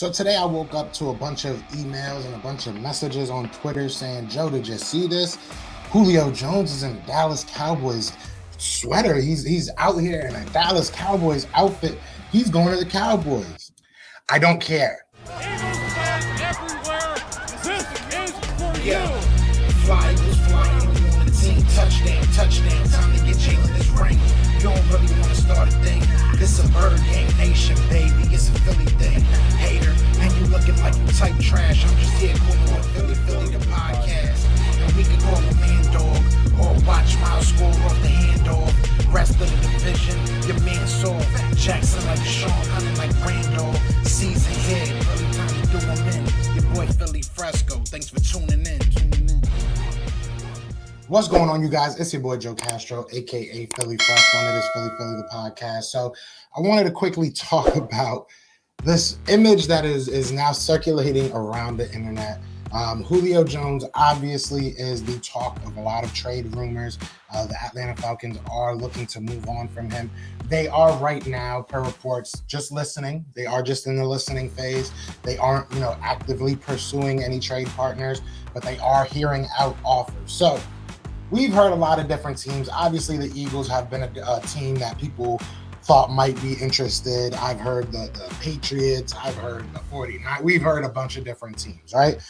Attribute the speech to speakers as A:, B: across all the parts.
A: So today I woke up to a bunch of emails and a bunch of messages on Twitter saying, Joe, did you see this? Julio Jones is in a Dallas Cowboys sweater. He's out here in a Dallas Cowboys outfit. He's going to the Cowboys. I don't care.
B: Eagles fans everywhere, this is for you.
C: Fly was flying on the team. Touchdown. Time to get Jalen this ring. You don't really want to start a thing. This a bird game nation, baby. It's a Philly thing. Hater, and you looking like you type trash. I'm just here calling on Philly the podcast. And we can call a man dog or watch Miles score off the handoff. Rest of the division, your man soft. Jackson like Sean, hunting like Randall. Season here, really time to do them in. Your boy Philly Fresco. Thanks for tuning in.
A: What's going on, you guys? It's your boy Joe Castro, aka Philly Fresco, and it is Philly the podcast. So I wanted to quickly talk about this image that is now circulating around the internet. Julio Jones obviously is the talk of a lot of trade rumors. The Atlanta Falcons are looking to move on from him. They are right now, per reports, just listening. They are just in the listening phase. They aren't, actively pursuing any trade partners, but they are hearing out offers. So we've heard a lot of different teams. Obviously, the Eagles have been a team that people thought might be interested. I've heard the Patriots. I've heard the 49ers. We've heard a bunch of different teams, right?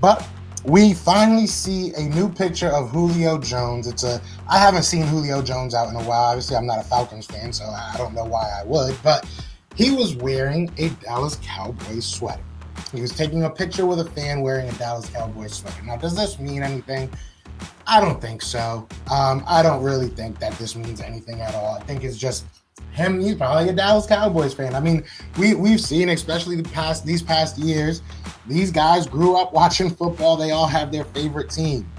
A: But we finally see a new picture of Julio Jones. I haven't seen Julio Jones out in a while. Obviously, I'm not a Falcons fan, so I don't know why I would. But he was wearing a Dallas Cowboys sweater. He was taking a picture with a fan wearing a Dallas Cowboys sweater. Now, does this mean anything? I don't think so. I don't really think that this means anything at all. I think it's just him. He's probably a Dallas Cowboys fan. I mean, we've seen, especially these past years, these guys grew up watching football. They all have their favorite team.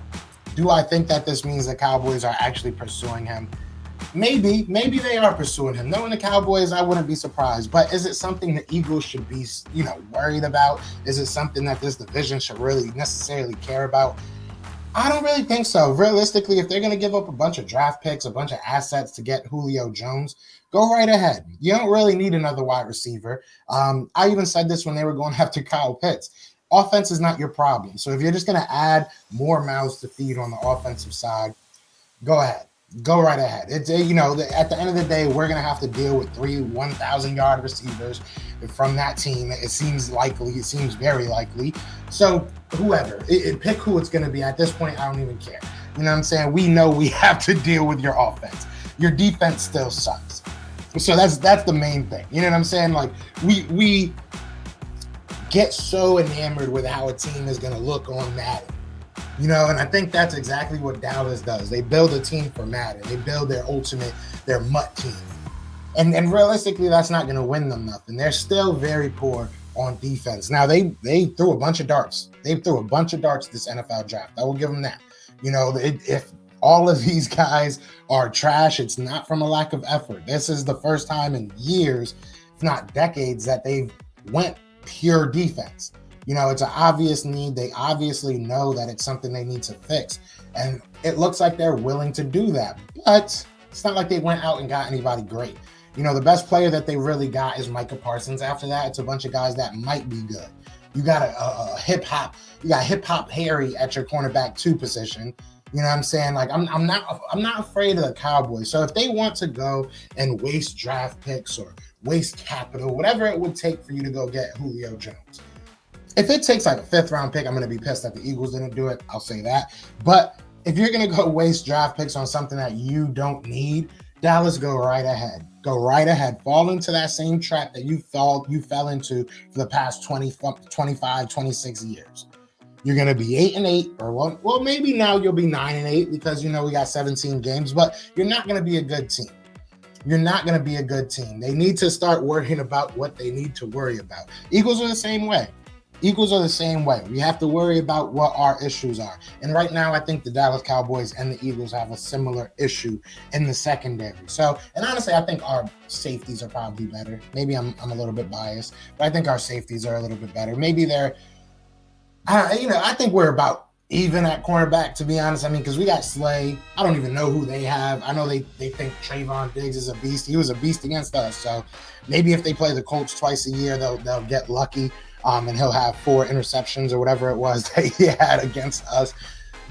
A: Do I think that this means the Cowboys are actually pursuing him? Maybe they are pursuing him. Knowing the Cowboys, I wouldn't be surprised. But is it something the Eagles should be, worried about? Is it something that this division should really necessarily care about? I don't really think so. Realistically, if they're going to give up a bunch of draft picks, a bunch of assets to get Julio Jones, go right ahead. You don't really need another wide receiver. I even said this when they were going after Kyle Pitts. Offense is not your problem. So if you're just going to add more mouths to feed on the offensive side, go ahead. Go right ahead. It's at the end of the day, we're going to have to deal with 3 1,000-yard receivers from that team. It seems likely. It seems very likely. So whoever, pick who it's going to be. At this point, I don't even care. You know what I'm saying? We know we have to deal with your offense. Your defense still sucks. So that's the main thing. You know what I'm saying? Like we get so enamored with how a team is going to look on Madden. And I think that's exactly what Dallas does. They build a team for Madden. They build their mutt team. And realistically, that's not going to win them nothing. They're still very poor on defense. Now, they threw a bunch of darts. They threw a bunch of darts this NFL draft. I will give them that. If all of these guys are trash, it's not from a lack of effort. This is the first time in years, if not decades, that they've went pure defense. It's an obvious need. They obviously know that it's something they need to fix. And it looks like they're willing to do that. But it's not like they went out and got anybody great. The best player that they really got is Micah Parsons. After that, it's a bunch of guys that might be good. You got a hip-hop. You got hip-hop Harry at your cornerback 2 position. You know what I'm saying? Like, I'm not afraid of the Cowboys. So if they want to go and waste draft picks or waste capital, whatever it would take for you to go get Julio Jones. If it takes like a 5th round pick, I'm going to be pissed that the Eagles didn't do it. I'll say that. But if you're going to go waste draft picks on something that you don't need, Dallas, go right ahead. Go right ahead. Fall into that same trap that you fell into for the past 20, 25, 26 years. You're going to be 8-8, or well, maybe now you'll be 9-8 because, we got 17 games, but you're not going to be a good team. You're not going to be a good team. They need to start worrying about what they need to worry about. Eagles are the same way. We have to worry about what our issues are. And right now, I think the Dallas Cowboys and the Eagles have a similar issue in the secondary. So, and honestly, I think our safeties are probably better. Maybe I'm a little bit biased, but I think our safeties are a little bit better. Maybe they're, I think we're about even at cornerback, to be honest. I mean, because we got Slay. I don't even know who they have. I know they think Trayvon Diggs is a beast. He was a beast against us. So maybe if they play the Colts twice a year, they'll get lucky, and he'll have 4 interceptions or whatever it was that he had against us.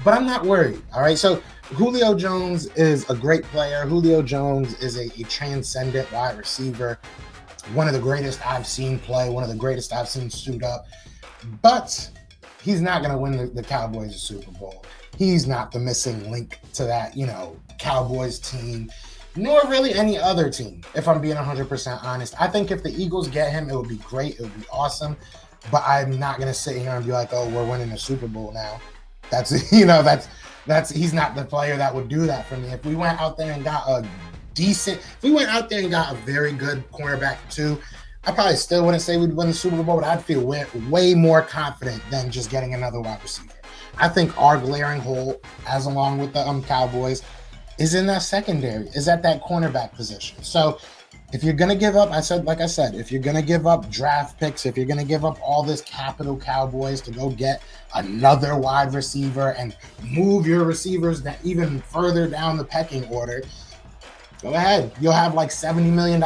A: But I'm not worried, all right? So Julio Jones is a great player. Julio Jones is a transcendent wide receiver, one of the greatest I've seen play, one of the greatest I've seen suit up. But he's not going to win the Cowboys a Super Bowl. He's not the missing link to that, Cowboys team, nor really any other team, if I'm being 100% honest. I think if the Eagles get him, it would be great. It would be awesome. But I'm not going to sit here and be like, oh, we're winning the Super Bowl now. That's he's not the player that would do that for me. If we went out there and got a very good cornerback too, I probably still wouldn't say we'd win the Super Bowl, but I'd feel way more confident than just getting another wide receiver. I think our glaring hole, as along with the Cowboys, is in that secondary, is at that cornerback position. So if you're going to give up, if you're going to give up draft picks, if you're going to give up all this capital, Cowboys, to go get another wide receiver and move your receivers that even further down the pecking order, go ahead. You'll have like $70 million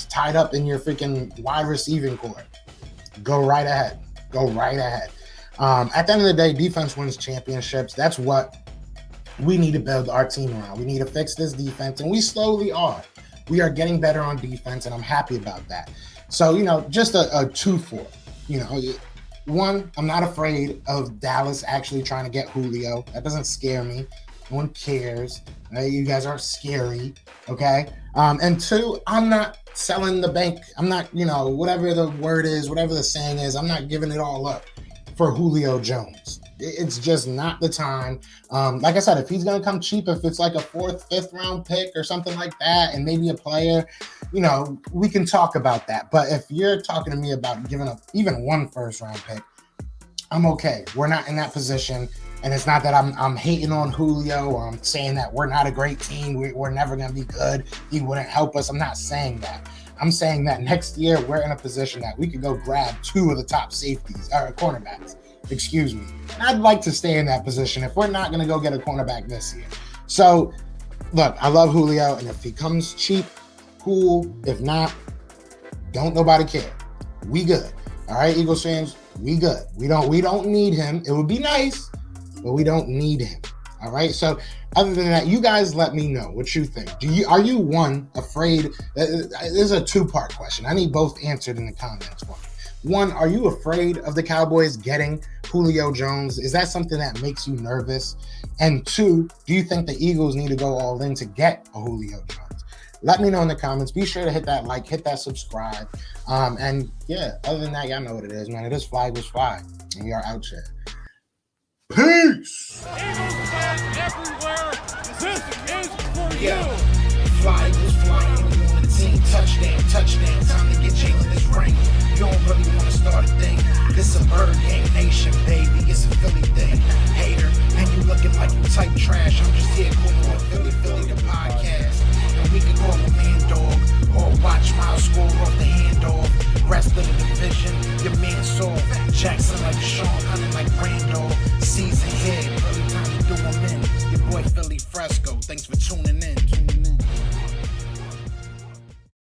A: tied up in your freaking wide receiving core. Go right ahead. At the end of the day, defense wins championships. That's what we need to build our team around. We need to fix this defense, and we slowly are. We are getting better on defense, and I'm happy about that. So, just a 2-4. One, I'm not afraid of Dallas actually trying to get Julio. That doesn't scare me. No one cares. You guys are scary, okay? And 2, I'm not selling the bank. I'm not, whatever the word is, whatever the saying is, I'm not giving it all up for Julio Jones. It's just not the time. Like I said, if he's going to come cheap, if it's like a 4th, 5th round pick or something like that, and maybe a player, we can talk about that. But if you're talking to me about giving up even 1 first round pick, I'm okay. We're not in that position. And it's not that I'm hating on Julio or I'm saying that we're not a great team. We're never going to be good. He wouldn't help us. I'm not saying that. I'm saying that next year we're in a position that we could go grab 2 of the top safeties or cornerbacks. Excuse me. And I'd like to stay in that position if we're not going to go get a cornerback this year. So, look, I love Julio, and if he comes cheap, cool. If not, don't nobody care. We good. All right, Eagles fans, we good. We don't need him. It would be nice, but we don't need him. All right. So other than that, you guys let me know what you think. Are you afraid? This is a 2-part question. I need both answered in the comments for me. 1, are you afraid of the Cowboys getting Julio Jones? Is that something that makes you nervous? And 2, do you think the Eagles need to go all in to get a Julio Jones? Let me know in the comments. Be sure to hit that like, hit that subscribe. And yeah, other than that, y'all know what it is, man. It is Flag was Fly, and we are out here. Peace.
B: Eagles fans everywhere, this is for you.
C: Fly was flying on the team. Touchdown. Time to get Jalen this ring. You don't really want to start a thing. This a bird gang nation, baby. It's a Philly thing. Hater, and you looking like you type trash. I'm just here calling with Philly the podcast. And we can call a man dog or watch Miles score off the handoff. Rest of the division, your man Saul Jackson like Sean, hunting like Randall. Season here, early time to do them in. Your boy Philly Fresco. Thanks for tuning in.